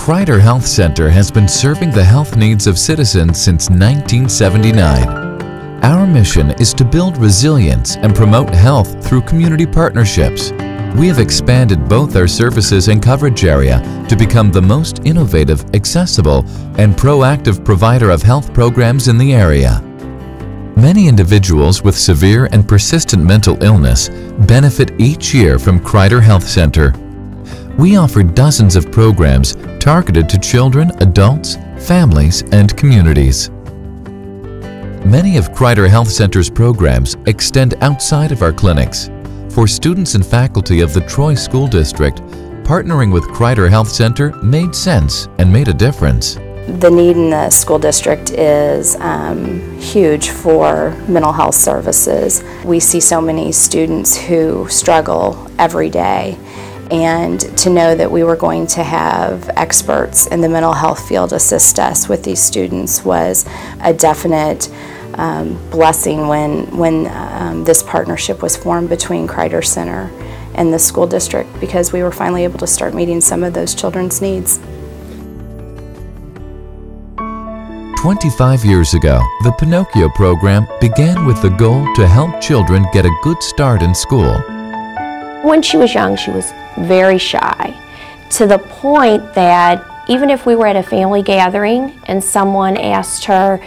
Crider Health Center has been serving the health needs of citizens since 1979. Our mission is to build resilience and promote health through community partnerships. We have expanded both our services and coverage area to become the most innovative, accessible, and proactive provider of health programs in the area. Many individuals with severe and persistent mental illness benefit each year from Crider Health Center. We offer dozens of programs targeted to children, adults, families, and communities. Many of Crider Health Center's programs extend outside of our clinics. For students and faculty of the Troy School District, partnering with Crider Health Center made sense and made a difference. The need in the school district is huge for mental health services. We see so many students who struggle every day, and to know that we were going to have experts in the mental health field assist us with these students was a definite blessing when this partnership was formed between Crider Center and the school district, because we were finally able to start meeting some of those children's needs. 25 years ago, the Pinocchio program began with the goal to help children get a good start in school. When she was young, she was very shy, to the point that even if we were at a family gathering and someone asked her,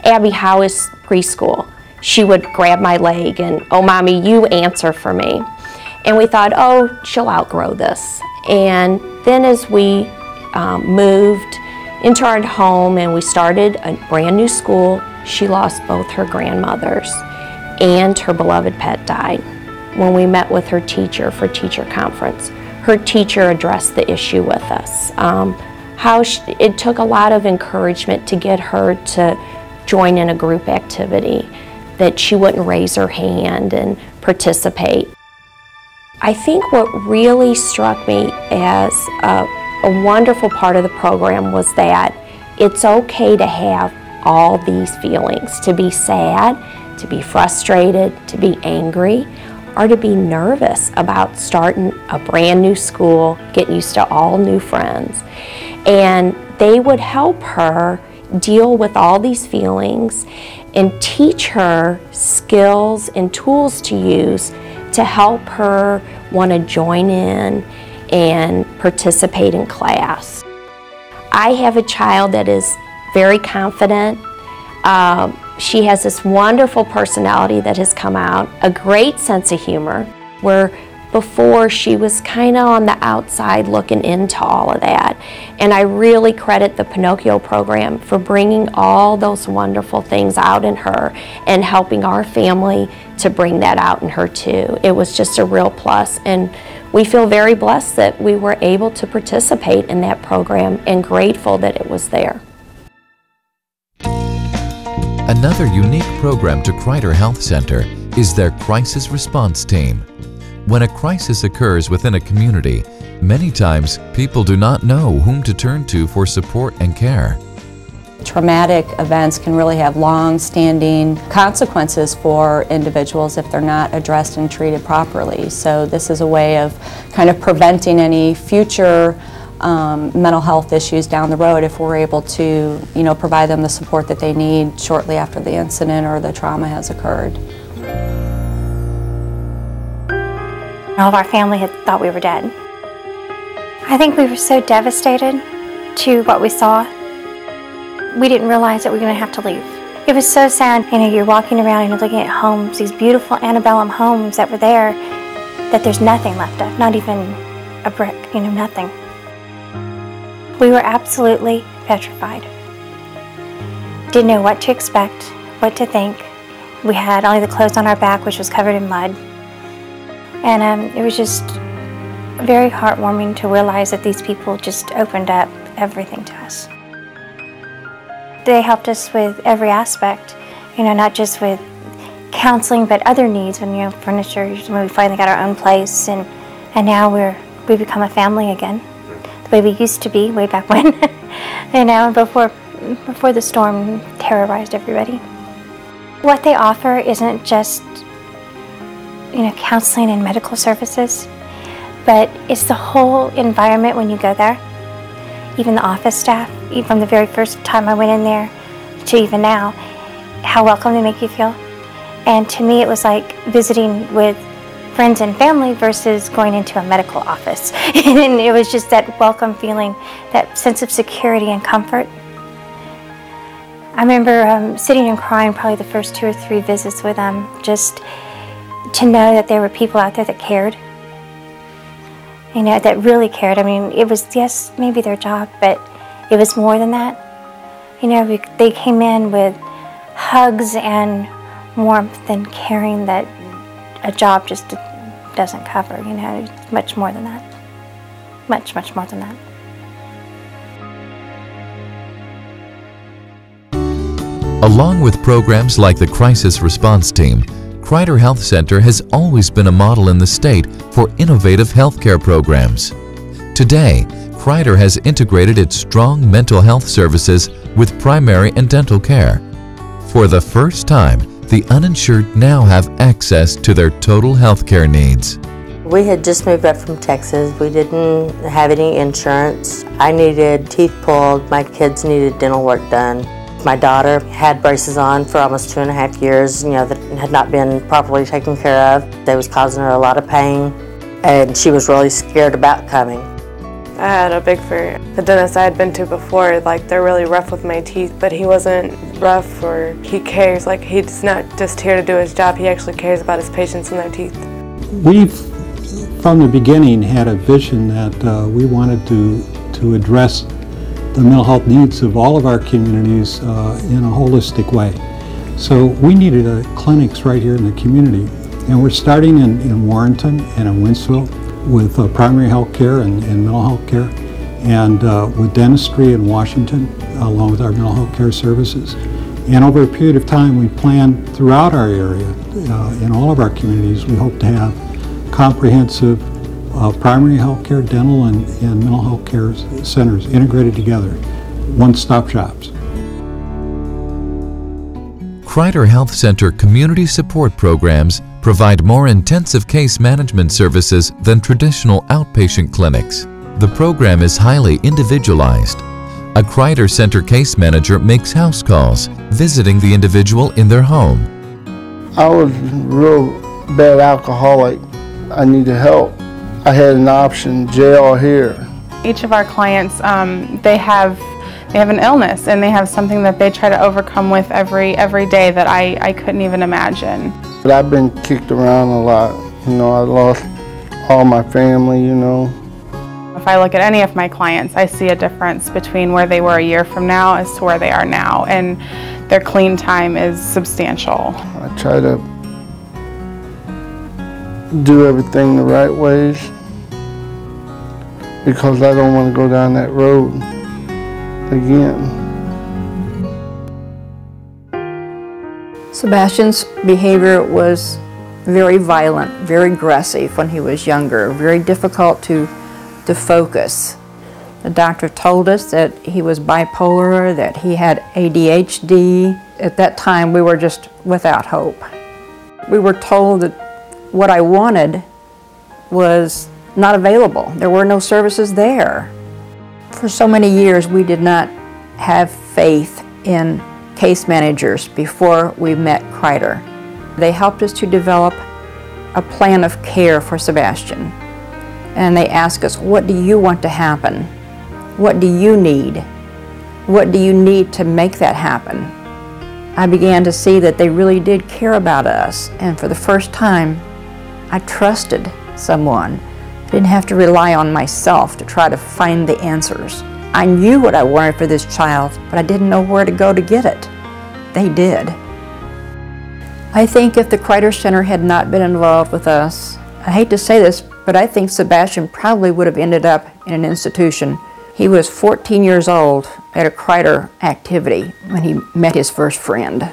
"Abby, how is preschool?" she would grab my leg and, "Oh, Mommy, you answer for me." And we thought, oh, she'll outgrow this. And then as we moved into our home and we started a brand new school, she lost both her grandmothers and her beloved pet died. When we met with her teacher for teacher conference, her teacher addressed the issue with us. It took a lot of encouragement to get her to join in a group activity, that she wouldn't raise her hand and participate. I think what really struck me as a wonderful part of the program was that it's okay to have all these feelings, to be sad, to be frustrated, to be angry, or to be nervous about starting a brand new school, getting used to all new friends. And they would help her deal with all these feelings and teach her skills and tools to use to help her want to join in and participate in class. I have a child that is very confident. She has this wonderful personality that has come out, a great sense of humor, where before she was kind of on the outside looking into all of that. And I really credit the Pinocchio program for bringing all those wonderful things out in her and helping our family to bring that out in her too. It was just a real plus, and we feel very blessed that we were able to participate in that program and grateful that it was there. Another unique program to Crider Health Center is their crisis response team. When a crisis occurs within a community, many times people do not know whom to turn to for support and care. Traumatic events can really have long-standing consequences for individuals if they're not addressed and treated properly. So this is a way of kind of preventing any future mental health issues down the road if we're able to, provide them the support that they need shortly after the incident or the trauma has occurred. All of our family had thought we were dead. I think we were so devastated to what we saw. We didn't realize that we were going to have to leave. It was so sad. You're walking around and you're looking at homes, these beautiful antebellum homes that were there, that there's nothing left of, not even a brick, nothing. We were absolutely petrified. Didn't know what to expect, what to think. We had only the clothes on our back, which was covered in mud. And it was just very heartwarming to realize that these people just opened up everything to us. They helped us with every aspect, not just with counseling, but other needs, when furniture, when we finally got our own place, and now we've become a family again, the way we used to be way back when, before the storm terrorized everybody. What they offer isn't just counseling and medical services, but it's the whole environment when you go there. even the office staff, even from the very first time I went in there to even now, how welcome they make you feel. And to me, it was like visiting with friends and family versus going into a medical office. And it was just that welcome feeling, that sense of security and comfort. I remember sitting and crying probably the first 2 or 3 visits with them, just to know that there were people out there that cared. You know, that really cared. I mean, it was, yes, maybe their job, but it was more than that. You know, they came in with hugs and warmth and caring that a job just doesn't cover. You know, it's much more than that. Much, much more than that. Along with programs like the Crisis Response Team, Crider Health Center has always been a model in the state for innovative healthcare programs. Today, Crider has integrated its strong mental health services with primary and dental care. For the first time, the uninsured now have access to their total healthcare needs. We had just moved back from Texas. We didn't have any insurance. I needed teeth pulled. My kids needed dental work done. My daughter had braces on for almost 2.5 years, you know, that had not been properly taken care of. They was causing her a lot of pain, and she was really scared about coming. I had a big fear. The dentist I had been to before, like, they're really rough with my teeth, but he wasn't rough, or he cares. Like, he's not just here to do his job, he actually cares about his patients and their teeth. We've, from the beginning, had a vision that we wanted to address the mental health needs of all of our communities in a holistic way. So we needed clinics right here in the community, and we're starting in Warrenton and in Wentzville with primary health care and mental health care, and with dentistry in Washington along with our mental health care services. And over a period of time, we plan throughout our area, in all of our communities, we hope to have comprehensive primary health care, dental, and mental health care centers integrated together, one-stop shops. Crider Health Center community support programs provide more intensive case management services than traditional outpatient clinics. The program is highly individualized. A Crider Center case manager makes house calls, visiting the individual in their home. I was a real bad alcoholic. I needed help. I had an option, jail or here. Each of our clients, they have an illness, and they have something that they try to overcome with every day that I couldn't even imagine. But I've been kicked around a lot. You know, I lost all my family, you know. If I look at any of my clients, I see a difference between where they were a year from now as to where they are now, and their clean time is substantial. I try to do everything the right ways because I don't want to go down that road again. Sebastian's behavior was very violent, very aggressive when he was younger, very difficult to focus. The doctor told us that he was bipolar, that he had ADHD. At that time, we were just without hope. We were told that what I wanted was not available. There were no services there. For so many years, we did not have faith in case managers before we met Crider. They helped us to develop a plan of care for Sebastian. And they asked us, what do you want to happen? What do you need? What do you need to make that happen? I began to see that they really did care about us, and for the first time, I trusted someone. I didn't have to rely on myself to try to find the answers. I knew what I wanted for this child, but I didn't know where to go to get it. They did. I think if the Crider Center had not been involved with us, I hate to say this, but I think Sebastian probably would have ended up in an institution. He was 14 years old at a Crider activity when he met his first friend.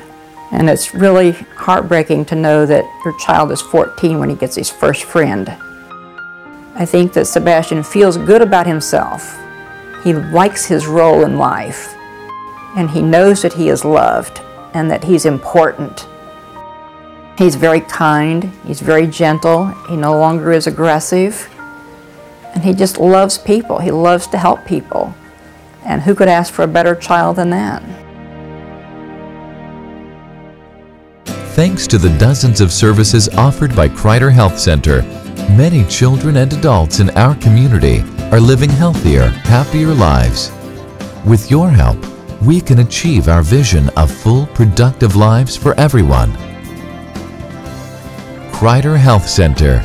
And it's really heartbreaking to know that your child is 14 when he gets his first friend. I think that Sebastian feels good about himself. He likes his role in life, and he knows that he is loved and that he's important. He's very kind, he's very gentle, he no longer is aggressive, and he just loves people. He loves to help people. And who could ask for a better child than that? Thanks to the dozens of services offered by Crider Health Center, many children and adults in our community are living healthier, happier lives. With your help, we can achieve our vision of full, productive lives for everyone. Crider Health Center,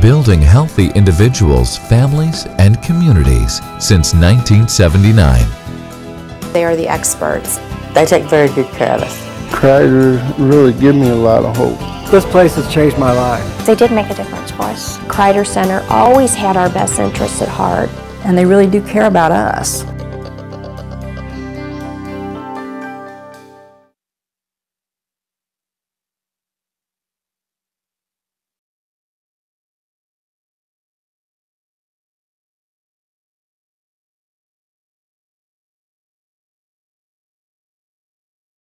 building healthy individuals, families, and communities since 1979. They are the experts. They take very good care of us. Crider really gave me a lot of hope. This place has changed my life. They did make a difference for us. Crider Center always had our best interests at heart. And they really do care about us.